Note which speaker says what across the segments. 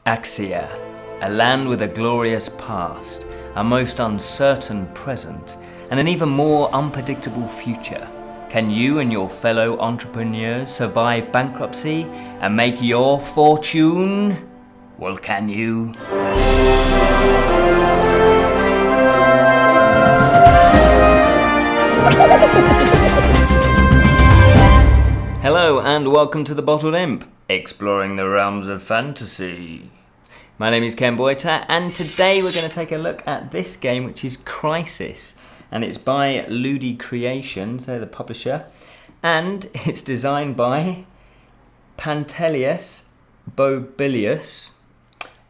Speaker 1: Axia, a land with a glorious past, a most uncertain present, and an even more unpredictable future. Can you and your fellow entrepreneurs survive bankruptcy and make your fortune? Well, can you? Hello and welcome to the Bottled Imp, exploring the realms of fantasy. My name is Ken Boyta, and today we're going to take a look at this game, which is Crisis, and it's by LudiCreations, they're the publisher, and it's designed by Pantelis, Bouboulis,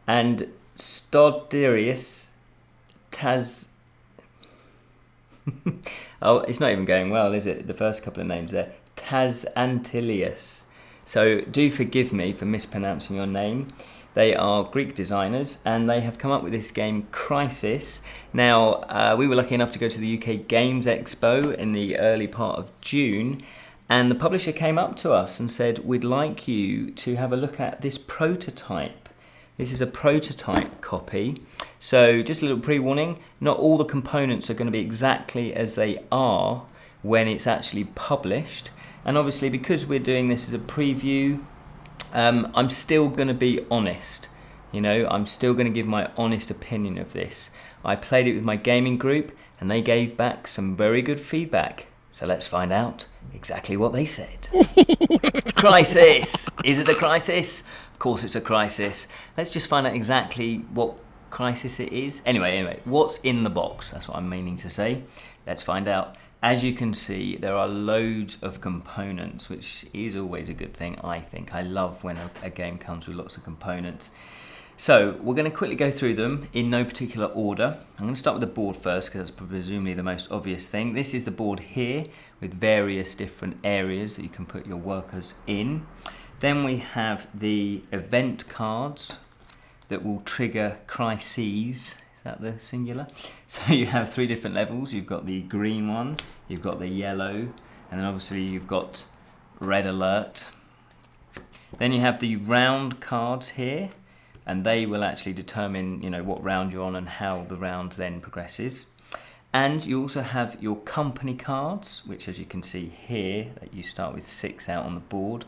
Speaker 1: and Sotiris. Oh, it's not even going well, is it? The first couple of names there. Tsantilas. So do forgive me for mispronouncing your name. They are Greek designers and they have come up with this game Crisis. Now, we were lucky enough to go to the UK Games Expo in the early part of June, and the publisher came up to us and said, we'd like you to have a look at this prototype. This is a prototype copy. So just a little pre-warning, not all the components are going to be exactly as they are when it's actually published. And obviously, because we're doing this as a preview, I'm still going to be honest. You know, I'm still going to give my honest opinion of this. I played it with my gaming group and they gave back some very good feedback. So let's find out exactly what they said. Crisis! Is it a crisis? Of course it's a crisis. Let's just find out exactly what crisis it is. Anyway, what's in the box? That's what I'm meaning to say. Let's find out. As you can see, there are loads of components, which is always a good thing, I think. I love when a game comes with lots of components. So we're going to quickly go through them in no particular order. I'm going to start with the board first, because that's presumably the most obvious thing. This is the board here with various different areas that you can put your workers in. Then we have the event cards that will trigger crises. Is that the singular? So you have three different levels. You've got the green one, you've got the yellow, and then obviously you've got red alert. Then you have the round cards here, and they will actually determine, you know, what round you're on and how the round then progresses. And you also have your company cards, which, as you can see here, that you start with 6 out on the board,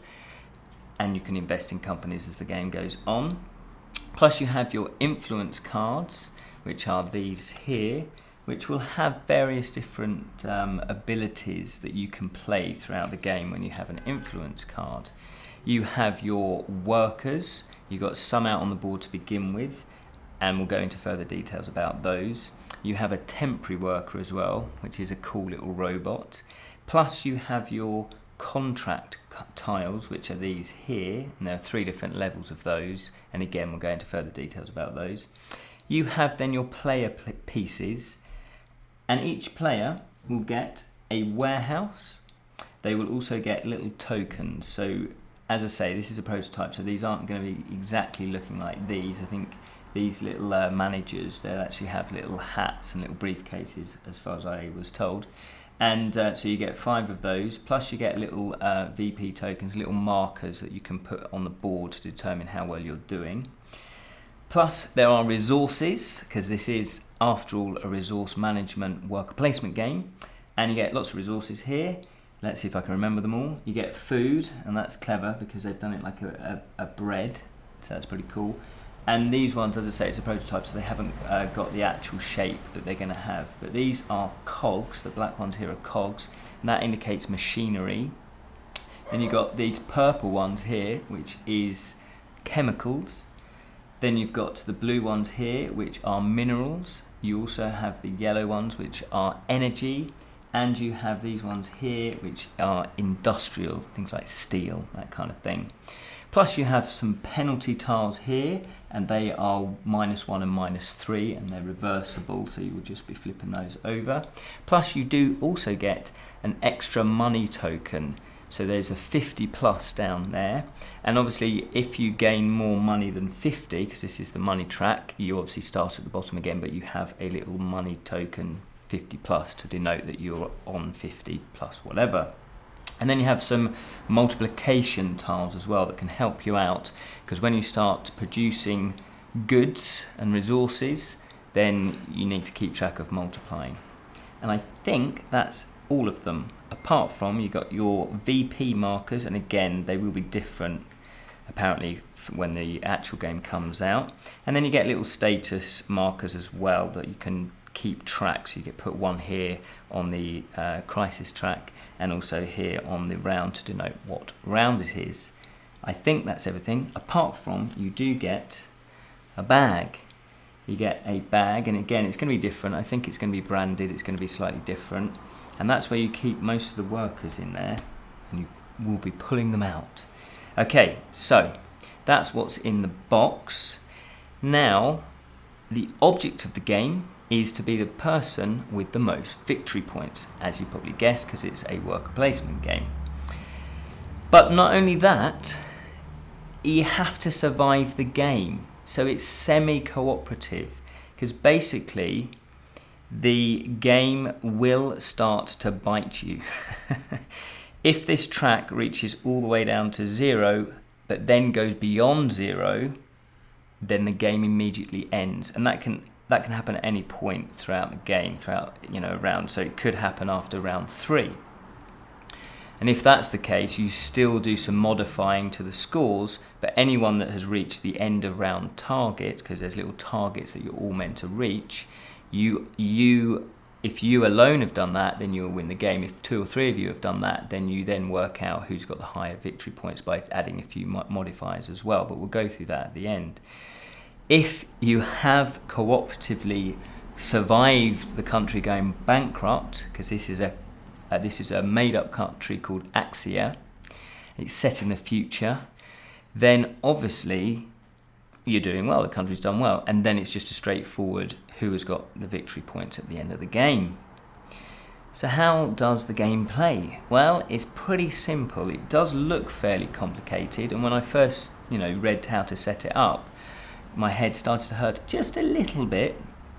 Speaker 1: and you can invest in companies as the game goes on. Plus you have your influence cards, which are these here, which will have various different abilities that you can play throughout the game when you have an influence card. You have your workers. You've got some out on the board to begin with, and we'll go into further details about those. You have a temporary worker as well, which is a cool little robot. Plus you have your contract tiles, which are these here, and there are 3 different levels of those, and again we'll go into further details about those. You have then your player pieces, and each player will get a warehouse. They will also get little tokens. So as I say, this is a prototype, so these aren't going to be exactly looking like these. I think these little managers, they'll actually have little hats and little briefcases, as far as I was told. And so you get 5 of those, plus you get little VP tokens, little markers that you can put on the board to determine how well you're doing. Plus there are resources, because this is, after all, a resource management worker placement game. And you get lots of resources here. Let's see if I can remember them all. You get food, and that's clever because they've done it like a bread, so that's pretty cool. And these ones, as I say, it's a prototype, so they haven't got the actual shape that they're going to have. But these are cogs. The black ones here are cogs, and that indicates machinery. Then you've got these purple ones here, which is chemicals. Then you've got the blue ones here, which are minerals. You also have the yellow ones, which are energy. And you have these ones here, which are industrial, things like steel, that kind of thing. Plus you have some penalty tiles here, and they are -1 and -3, and they're reversible, so you will just be flipping those over. Plus you do also get an extra money token. So there's a 50 plus down there, and obviously if you gain more money than 50, because this is the money track, you obviously start at the bottom again, but you have a little money token 50 plus to denote that you're on 50 plus whatever. And then you have some multiplication tiles as well that can help you out, because when you start producing goods and resources, then you need to keep track of multiplying. And I think that's all of them, apart from you got your VP markers, and again they will be different apparently when the actual game comes out. And then you get little status markers as well that you can keep track, so you get put one here on the crisis track and also here on the round to denote what round it is. I think that's everything, apart from you do get a bag. You get a bag, and again it's going to be different. I think it's going to be branded, it's going to be slightly different, and that's where you keep most of the workers in there, and you will be pulling them out. Okay, so that's what's in the box. Now the object of the game is to be the person with the most victory points, as you probably guessed, because it's a worker placement game. But not only that, you have to survive the game. So it's semi-cooperative, because basically the game will start to bite you. If this track reaches all the way down to 0, but then goes beyond 0, then the game immediately ends, and that can happen at any point throughout the game, throughout a round. So it could happen after round 3. And if that's the case, you still do some modifying to the scores, but anyone that has reached the end of round target, because there's little targets that you're all meant to reach, if you alone have done that, then you'll win the game. If 2 or 3 of you have done that, then you then work out who's got the higher victory points by adding a few modifiers as well, but we'll go through that at the end. If you have cooperatively survived the country going bankrupt, because this is a made-up country called Axia, it's set in the future, then obviously you're doing well, the country's done well, and then it's just a straightforward who has got the victory points at the end of the game. So how does the game play? Well, it's pretty simple. It does look fairly complicated, and when I first read how to set it up, my head started to hurt just a little bit,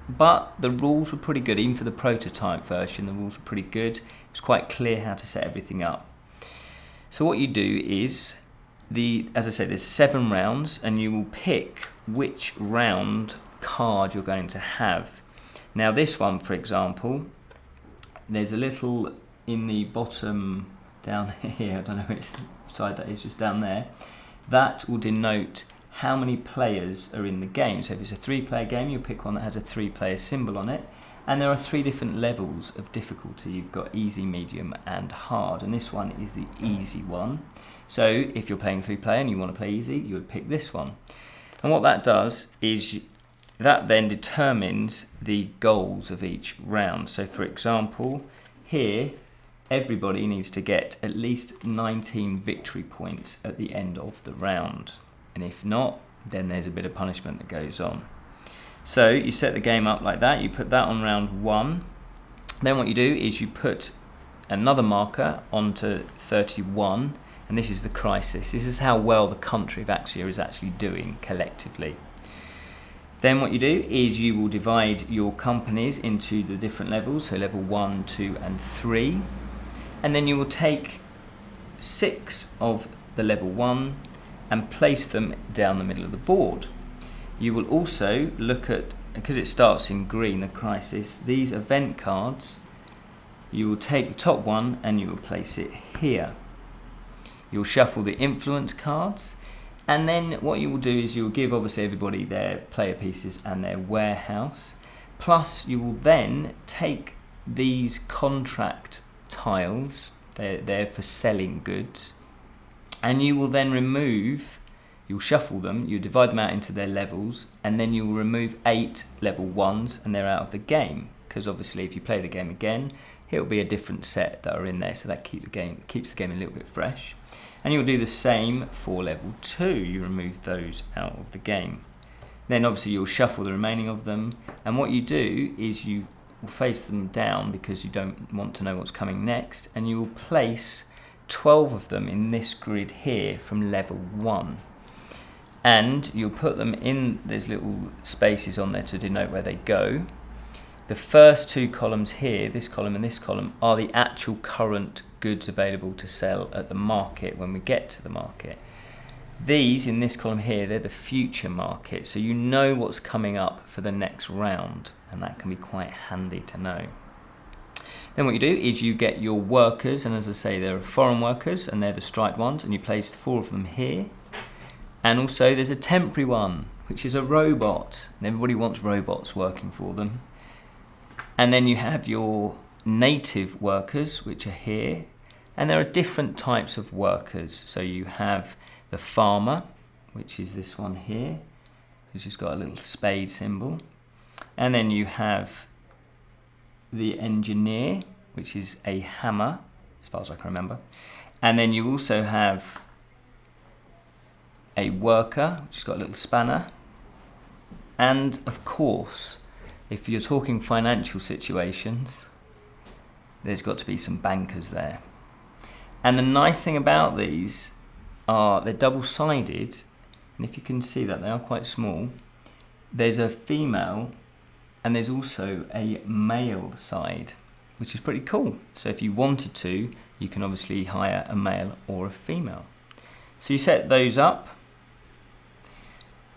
Speaker 1: but the rules were pretty good. Even for the prototype version, the rules were pretty good. It was quite clear how to set everything up. So what you do is, as I said, there's 7 rounds, and you will pick which round card you're going to have. Now this one, for example, there's a little in the bottom down here, I don't know which side that is, just down there, that will denote how many players are in the game. So if it's a 3-player game, you'll pick one that has a 3-player symbol on it, and there are 3 different levels of difficulty. You've got easy, medium and hard, and this one is the easy one. So if you're playing 3-player and you want to play easy, you would pick this one. And what that does is that then determines the goals of each round. So for example, here everybody needs to get at least 19 victory points at the end of the round. And if not, then there's a bit of punishment that goes on. So you set the game up like that, you put that on round 1. Then what you do is you put another marker onto 31, and this is the crisis. This is how well the country of Axia is actually doing collectively. Then what you do is you will divide your companies into the different levels, so level 1, 2 and 3. And then you will take 6 of the level 1 and place them down the middle of the board. You will also look at, because it starts in green, the crisis, these event cards, you will take the top one and you will place it here. You'll shuffle the influence cards, and then what you will do is you will give obviously everybody their player pieces and their warehouse, plus you will then take these contract tiles, they're for selling goods, and you will then you'll shuffle them, you divide them out into their levels, and then you will remove 8 level 1s and they're out of the game, because obviously if you play the game again, it'll be a different set that are in there, so that keeps the game a little bit fresh. And you'll do the same for level 2, you remove those out of the game. Then obviously you'll shuffle the remaining of them, and what you do is you will face them down because you don't want to know what's coming next, and you will place 12 of them in this grid here from level 1. And you'll put them in, there's little spaces on there to denote where they go. The first two columns here, this column and this column, are the actual current goods available to sell at the market when we get to the market. These in this column here, they're the future market, so you know what's coming up for the next round, and that can be quite handy to know. Then what you do is you get your workers, and as I say, there are foreign workers, and they're the striped ones, and you place 4 of them here. And also there's a temporary one, which is a robot, and everybody wants robots working for them. And then you have your native workers, which are here, and there are different types of workers. So you have the farmer, which is this one here, who's just got a little spade symbol. And then you have the engineer, which is a hammer, as far as I can remember. And then you also have a worker, which has got a little spanner. And of course, if you're talking financial situations, there's got to be some bankers there. And the nice thing about these are they're double-sided, and if you can see that, they are quite small. There's a female and there's also a male side, which is pretty cool. So if you wanted to, you can obviously hire a male or a female. So you set those up,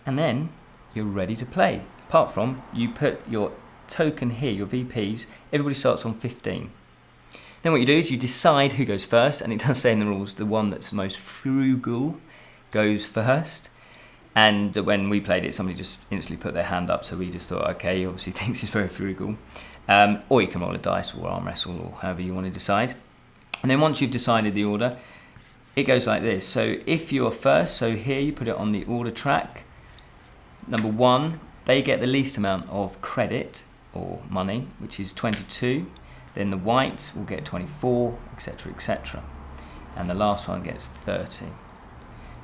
Speaker 1: and then you're ready to play. Apart from, you put your token here, your VPs, everybody starts on 15. Then what you do is you decide who goes first, and it does say in the rules, the one that's most frugal goes first. And when we played it, somebody just instantly put their hand up, so we just thought, okay, he obviously thinks he's very frugal. Or you can roll a dice or arm wrestle or however you want to decide. And then once you've decided the order, it goes like this. So if you're first, so here you put it on the order track. Number 1, they get the least amount of credit or money, which is 22. Then the white will get 24, etc., etc. And the last one gets 30.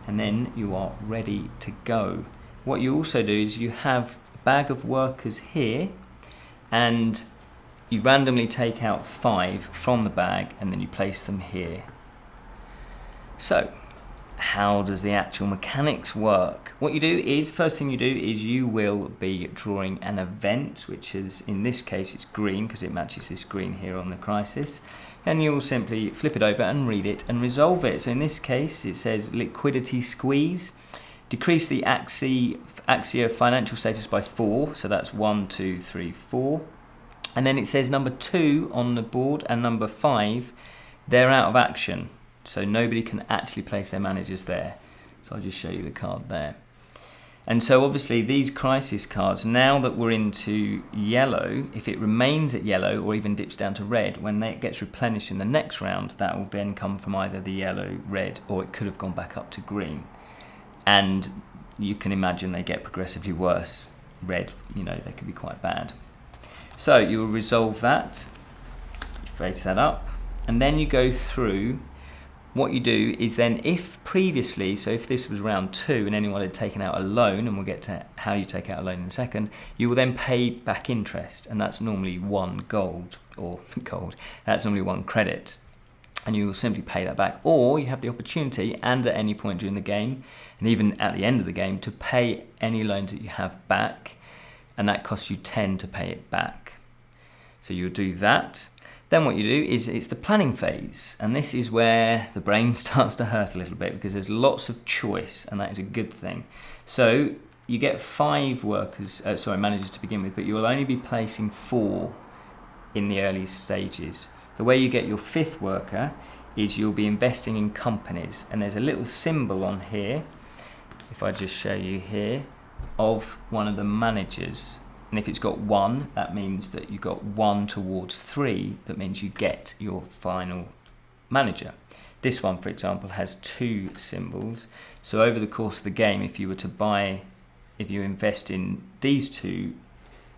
Speaker 1: And then you are ready to go. What you also do is you have a bag of workers here, and you randomly take out 5 from the bag, and then you place them here. So, how does the actual mechanics work? What you do is, first thing you do is you will be drawing an event, which is, in this case, it's green because it matches this green here on the crisis. And you will simply flip it over and read it and resolve it. So in this case, it says liquidity squeeze. Decrease the Axia financial status by 4. So that's 1, 2, 3, 4. And then it says number 2 on the board and number 5, they're out of action. So nobody can actually place their managers there. So I'll just show you the card there. And so obviously these crisis cards, now that we're into yellow, if it remains at yellow or even dips down to red, when it gets replenished in the next round, that will then come from either the yellow, red, or it could have gone back up to green. And you can imagine they get progressively worse. Red, you know, they can be quite bad. So you will resolve that, face that up, and then you go through. What you do is then, if previously, so if this was round 2 and anyone had taken out a loan, and we'll get to how you take out a loan in a second, you will then pay back interest, and that's normally 1 gold, that's normally 1 credit, and you will simply pay that back. Or you have the opportunity, and at any point during the game, and even at the end of the game, to pay any loans that you have back, and that costs you 10 to pay it back. So you'll do that. Then what you do is it's the planning phase, and this is where the brain starts to hurt a little bit because there's lots of choice, and that is a good thing. So you get 5 managers to begin with, but you will only be placing 4 in the early stages. The way you get your 5th worker is you'll be investing in companies, and there's a little symbol on here, if I just show you here, of one of the managers. And if it's got 1, that means that you got 1 towards 3. That means you get your final manager. This one, for example, has 2 symbols. So over the course of the game, if you invest in these 2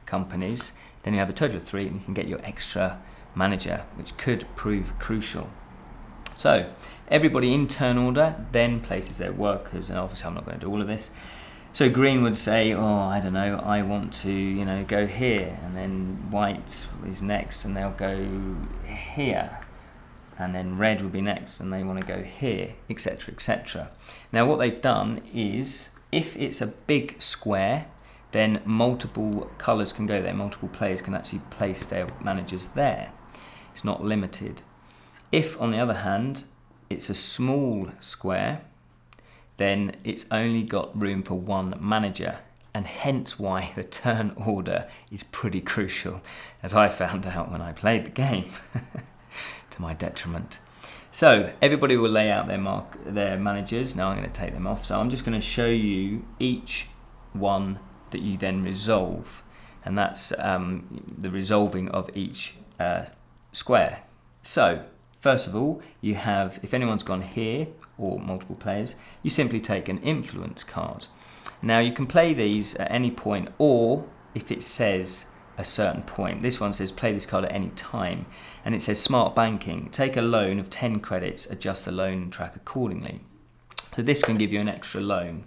Speaker 1: companies, then you have a total of 3, and you can get your extra manager, which could prove crucial. So everybody in turn order then places their workers, and obviously I'm not going to do all of this. So green would say, oh, I don't know, I want to, go here, and then white is next, and they'll go here, and then red will be next, and they want to go here, etc., etc. Now what they've done is, if it's a big square, then multiple colours can go there. Multiple players can actually place their managers there. It's not limited. If, on the other hand, it's a small square, then it's only got room for one manager, and hence why the turn order is pretty crucial, as I found out when I played the game, to my detriment. So everybody will lay out their managers. Now I'm going to take them off. So I'm just going to show you each one that you then resolve, and that's the resolving of each square. So first of all, you have, if anyone's gone here, or multiple players, you simply take an influence card. Now you can play these at any point, or if it says a certain point. This one says play this card at any time, and it says smart banking, take a loan of 10 credits, adjust the loan track accordingly. So this can give you an extra loan.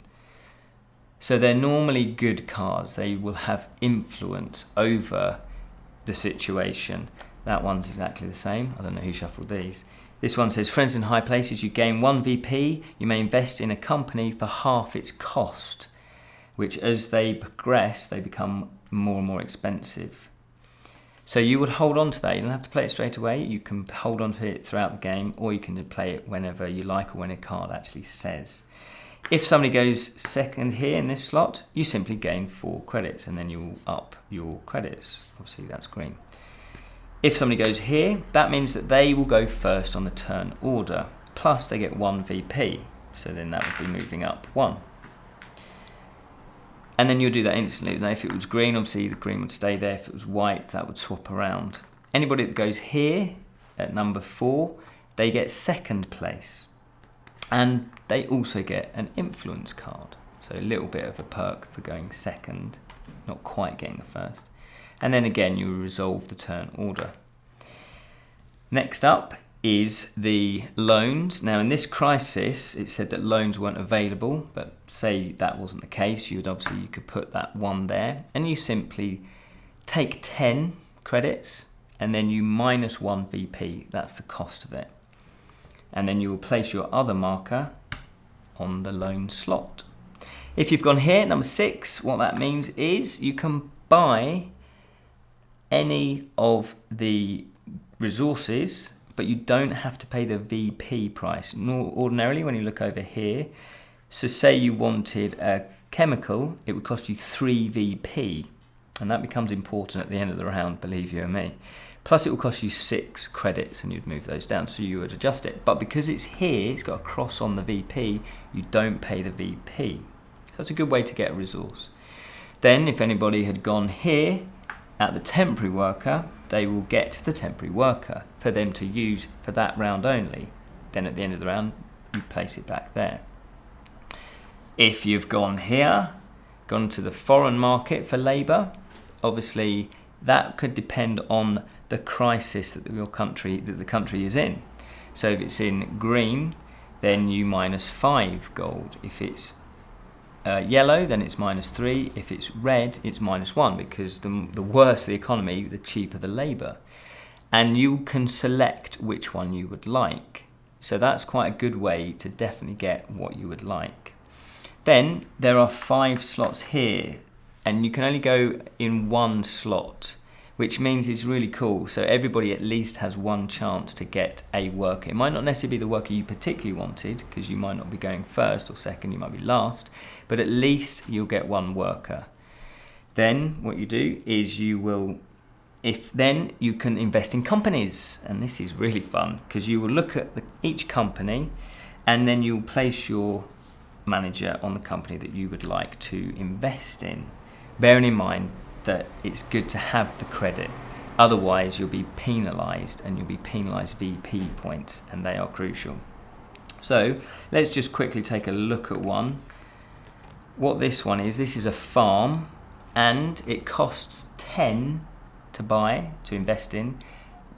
Speaker 1: So they're normally good cards. They will have influence over the situation. That one's exactly the same. I don't know who shuffled these. This one says friends in high places, you gain 1 VP, you may invest in a company for half its cost, which as they progress, they become more and more expensive. So you would hold on to that. You don't have to play it straight away. You can hold on to it throughout the game, or you can play it whenever you like, or when a card actually says. If somebody goes second here in this slot, you simply gain 4 credits, and then you'll up your credits. Obviously that's green. If somebody goes here, that means that they will go first on the turn order, plus they get 1 VP, so then that would be moving up 1. And then you'll do that instantly. Now if it was green, obviously the green would stay there. If it was white, that would swap around. Anybody that goes here at number 4, they get second place. And they also get an influence card. So a little bit of a perk for going second, not quite getting the first. And then again, you resolve the turn order. Next up is the loans. Now in this crisis, it said that loans weren't available, but say that wasn't the case, you could put that 1 there, and you simply take 10 credits, and then you minus 1 VP. That's the cost of it. And then you will place your other marker on the loan slot. If you've gone here, number 6, what that means is you can buy any of the resources, but you don't have to pay the VP price. Nor ordinarily when you look over here, so say you wanted a chemical, it would cost you 3 VP, and that becomes important at the end of the round, believe you and me. Plus it will cost you 6 credits, and you'd move those down, so you would adjust it. But because it's here, it's got a cross on the VP, you don't pay the VP. So that's a good way to get a resource. Then if anybody had gone here at the temporary worker, they will get the temporary worker for them to use for that round only. Then at the end of the round, you place it back there. If you've gone here, gone to the foreign market for labour, obviously that could depend on the crisis that the country is in. So if it's in green, then you minus 5 gold. If it's yellow, then it's minus 3. If it's red, it's minus 1, because the worse the economy, the cheaper the labour. And you can select which one you would like. So that's quite a good way to definitely get what you would like. Then there are 5 slots here, and you can only go in 1 slot, which means it's really cool. So everybody at least has 1 chance to get a worker. It might not necessarily be the worker you particularly wanted, because you might not be going first or second, you might be last, but at least you'll get 1 worker. Then what you do is you can invest in companies, and this is really fun, because you will look at each company, and then you'll place your manager on the company that you would like to invest in, bearing in mind that it's good to have the credit. Otherwise you'll be penalised, and you'll be penalised VP points, and they are crucial. So let's just quickly take a look at one. What this one is, this is a farm, and it costs 10 to buy, to invest in,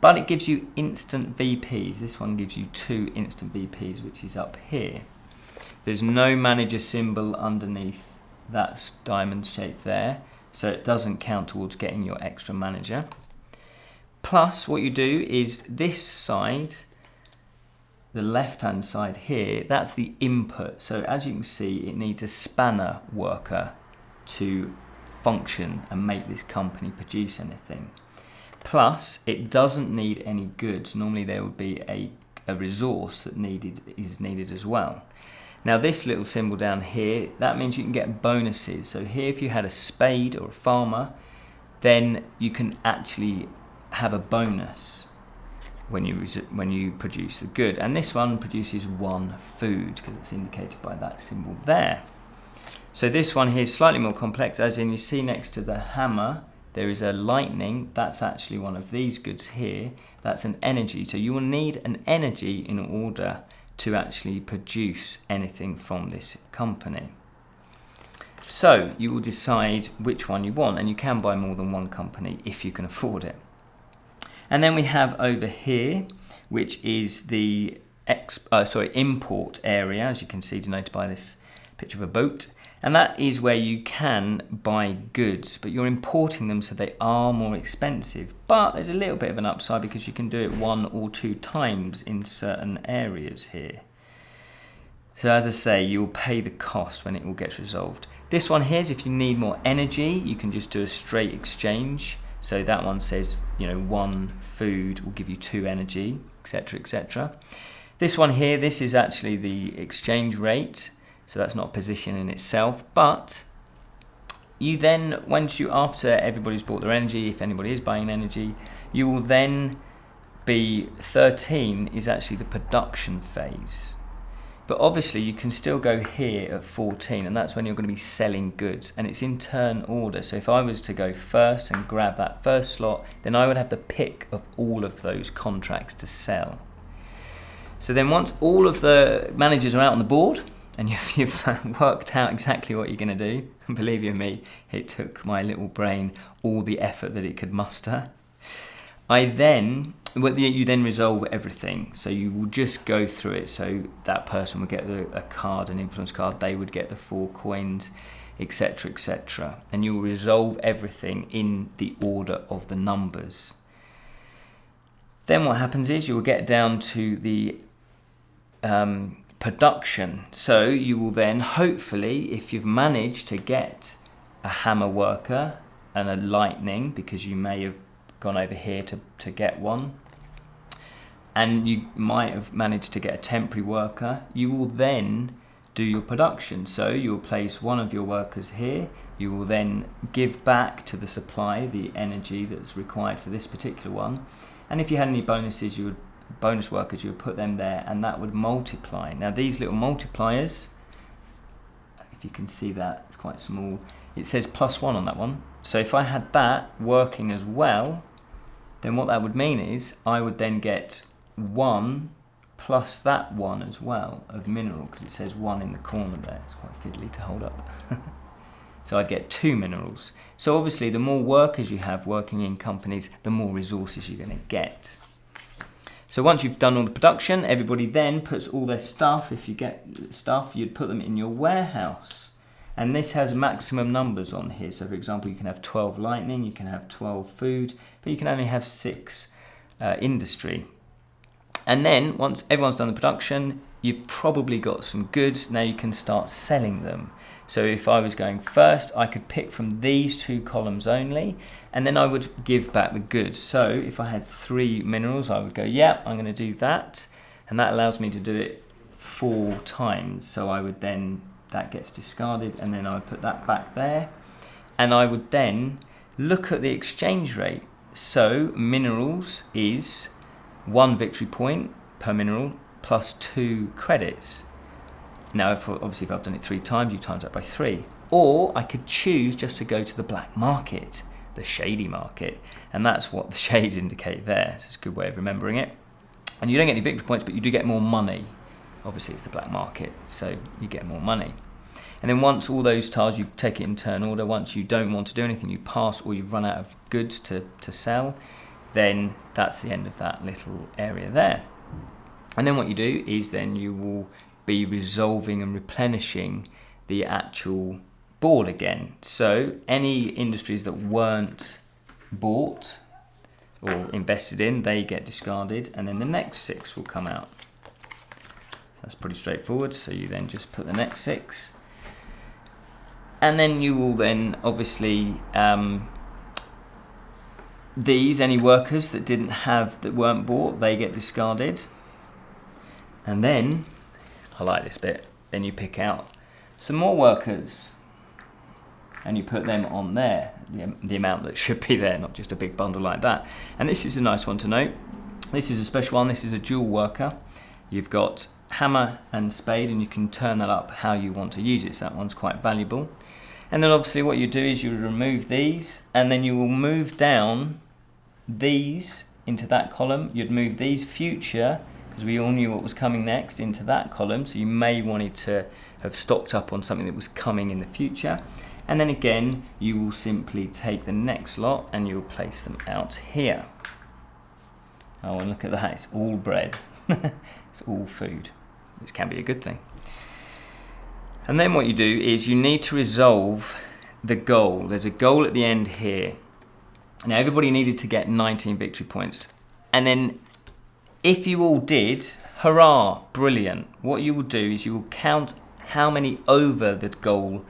Speaker 1: but it gives you instant VPs. This one gives you 2 instant VPs, which is up here. There's no manager symbol underneath that diamond shape there, so it doesn't count towards getting your extra manager. Plus what you do is this side, the left hand side here, that's the input. So as you can see, it needs a spanner worker to function and make this company produce anything. Plus, it doesn't need any goods. Normally there would be a resource that is needed as well. Now this little symbol down here, that means you can get bonuses. So here, if you had a spade or a farmer, then you can actually have a bonus when you produce the good. And this one produces 1 food because it's indicated by that symbol there. So this one here is slightly more complex, as in you see next to the hammer there is a lightning. That's actually one of these goods here. That's an energy. So you will need an energy in order to actually produce anything from this company. So you will decide which one you want, and you can buy more than one company if you can afford it. And then we have over here, which is the import area, as you can see denoted by this picture of a boat. And that is where you can buy goods, but you're importing them, so they are more expensive. But there's a little bit of an upside because you can do it 1 or 2 times in certain areas here. So as I say, you will pay the cost when it all gets resolved. This one here is if you need more energy, you can just do a straight exchange. So that one says, 1 food will give you 2 energy, etc., etc. This one here, this is actually the exchange rate. So that's not a position in itself, but you then, after everybody's bought their energy, if anybody is buying energy, you will then be 13 is actually the production phase. But obviously you can still go here at 14, and that's when you're going to be selling goods, and it's in turn order. So if I was to go first and grab that first slot, then I would have the pick of all of those contracts to sell. So then once all of the managers are out on the board, and you've worked out exactly what you're going to do, and believe you me, it took my little brain all the effort that it could muster. You then resolve everything. So you will just go through it. So that person would get a card, an influence card. They would get the 4 coins, etc., etc. And you will resolve everything in the order of the numbers. Then what happens is you will get down to the production. So you will then, hopefully, if you've managed to get a hammer worker and a lightning, because you may have gone over here to get one, and you might have managed to get a temporary worker, you will then do your production. So you will place one of your workers here. You will then give back to the supply the energy that's required for this particular one, and if you had any bonuses, bonus workers, you would put them there, and that would multiply. Now these little multipliers, if you can see that, it's quite small, it says +1 on that one. So if I had that working as well, then what that would mean is I would then get 1 plus that 1 as well of mineral, because it says 1 in the corner there. It's quite fiddly to hold up. So I'd get 2 minerals. So obviously the more workers you have working in companies, the more resources you're going to get. So once you've done all the production, everybody then puts all their stuff. If you get stuff, you'd put them in your warehouse. And this has maximum numbers on here. So for example, you can have 12 lightning, you can have 12 food, but you can only have 6 industry. And then once everyone's done the production, you've probably got some goods. Now you can start selling them. So if I was going first, I could pick from these 2 columns only, and then I would give back the goods. So if I had 3 minerals, I would go, yeah, I'm going to do that. And that allows me to do it 4 times. So I would then, that gets discarded, and then I would put that back there. And I would then look at the exchange rate. So minerals is 1 victory point per mineral plus 2 credits. Now, obviously, if I've done it 3 times, you times that by 3. Or I could choose just to go to the black market, the shady market, and that's what the shades indicate there. So it's a good way of remembering it. And you don't get any victory points, but you do get more money. Obviously, it's the black market, so you get more money. And then once all those tiles, you take it in turn order. Once you don't want to do anything, you pass, or you've run out of goods to sell, then that's the end of that little area there. And then what you do is then you will be resolving and replenishing the actual board again. So any industries that weren't bought or invested in, they get discarded, and then the next 6 will come out. That's pretty straightforward. So you then just put the next 6. And then you will then obviously any workers that weren't bought, they get discarded. And then I like this bit. Then you pick out some more workers and you put them on there, the amount that should be there, not just a big bundle like that. And this is a nice one to note. This is a special one. This is a dual worker. You've got hammer and spade, and you can turn that up how you want to use it. So that one's quite valuable. And then obviously what you do is you remove these, and then you will move down these into that column. You'd move these future, because we all knew what was coming next, into that column. So you may wanted to have stocked up on something that was coming in the future. And then again, you will simply take the next lot and you'll place them out here. Oh, and look at that, it's all bread. It's all food, which can be a good thing. And then what you do is you need to resolve the goal. There's a goal at the end here. Now everybody needed to get 19 victory points. And then if you all did, hurrah, brilliant. What you will do is you will count how many over the goal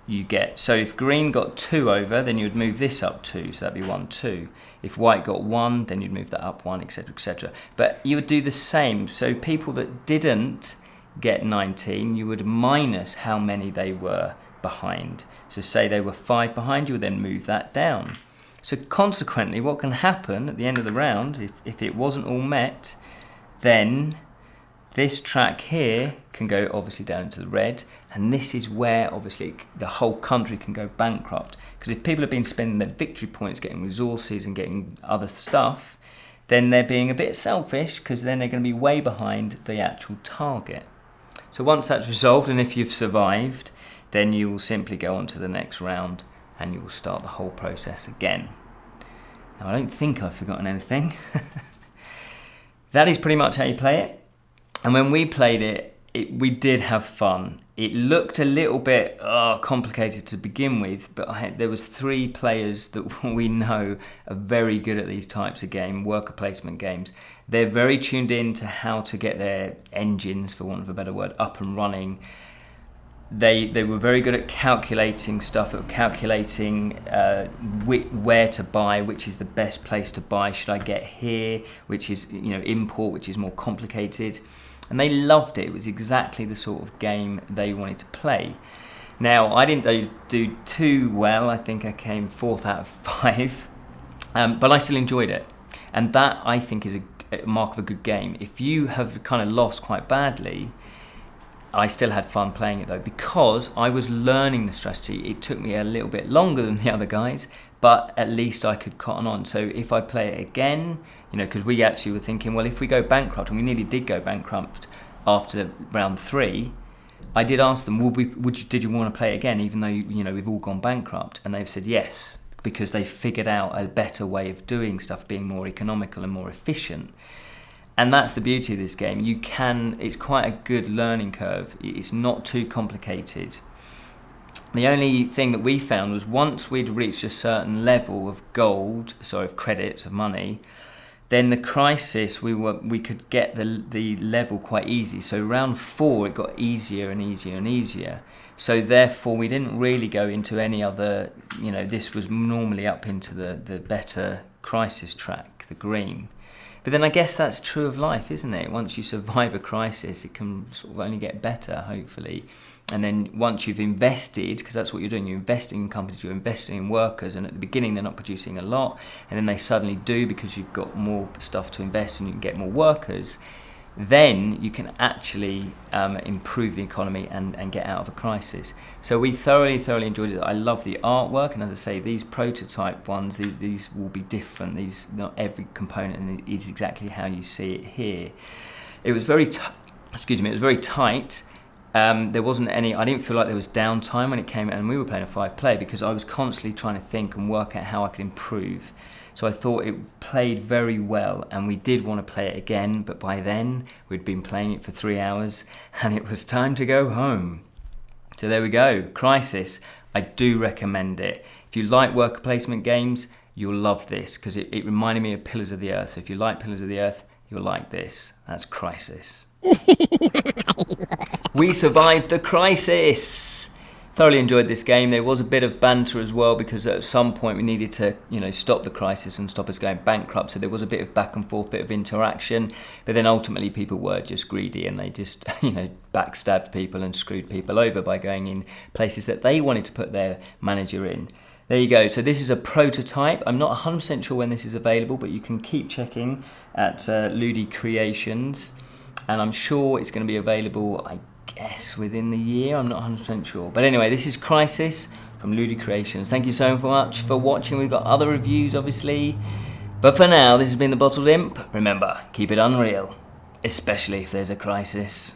Speaker 1: you get. So if green got 2 over, then you'd move this up 2, so that'd be 1, 2. If white got 1, then you'd move that up 1, etc., etc. But you would do the same. So people that didn't get 19, you would minus how many they were behind. So say they were 5 behind, you would then move that down. So consequently, what can happen at the end of the round, if it wasn't all met, then this track here can go obviously down into the red, and this is where obviously the whole country can go bankrupt. Because if people have been spending their victory points getting resources and getting other stuff, then they're being a bit selfish, because then they're going to be way behind the actual target. So once that's resolved, and if you've survived, then you will simply go on to the next round and you will start the whole process again. Now I don't think I've forgotten anything. That is pretty much how you play it. And when we played it, we did have fun. It looked a little bit complicated to begin with, but there was 3 players that we know are very good at these types of game, worker placement games. They're very tuned in to how to get their engines, for want of a better word, up and running. They were very good at calculating stuff, at calculating where to buy, which is the best place to buy. Should I get here, which is import, which is more complicated. And they loved it. It was exactly the sort of game they wanted to play. Now, I didn't do too well. I think I came 4th out of 5. But I still enjoyed it. And that, I think, is a mark of a good game. If you have kind of lost quite badly, I still had fun playing it, though, because I was learning the strategy. It took me a little bit longer than the other guys, but at least I could cotton on. So if I play it again, because we actually were thinking, well, if we go bankrupt, and we nearly did go bankrupt after round 3, I did ask them, did you want to play it again, even though we've all gone bankrupt? And they've said yes, because they figured out a better way of doing stuff, being more economical and more efficient. And that's the beauty of this game. It's quite a good learning curve. It's not too complicated. The only thing that we found was once we'd reached a certain level of credits, of money, then the crisis, we could get the level quite easy. So round 4, it got easier and easier and easier. So therefore, we didn't really go into any other, this was normally up into the better crisis track, the green. But then I guess that's true of life, isn't it? Once you survive a crisis, it can sort of only get better, hopefully. And then once you've invested, because that's what you're doing, you're investing in companies, you're investing in workers, and at the beginning they're not producing a lot, and then they suddenly do because you've got more stuff to invest and you can get more workers, then you can actually improve the economy and get out of a crisis. So we thoroughly enjoyed it. I love the artwork, and as I say, these prototype ones, these will be different. Not every component is exactly how you see it here. It was very tight. There wasn't any, I didn't feel like there was downtime when it came, and we were playing a 5-player, because I was constantly trying to think and work out how I could improve. So I thought it played very well, and we did want to play it again, but by then we'd been playing it for 3 hours and it was time to go home. So there we go, Crisis. I do recommend it. If you like worker placement games, you'll love this, because it reminded me of Pillars of the Earth. So if you like Pillars of the Earth, you'll like this. That's Crisis. We survived the crisis. Thoroughly enjoyed this game. There was a bit of banter as well, because at some point we needed to, stop the crisis and stop us going bankrupt. So there was a bit of back and forth, bit of interaction. But then ultimately people were just greedy, and they just, backstabbed people and screwed people over by going in places that they wanted to put their manager in. There you go. So this is a prototype. I'm not 100% sure when this is available, but you can keep checking at LudiCreations. And I'm sure it's going to be available, I guess, within the year. I'm not 100% sure. But anyway, this is Crisis from LudiCreations. Thank you so much for watching. We've got other reviews, obviously. But for now, this has been the Bottled Imp. Remember, keep it unreal, especially if there's a crisis.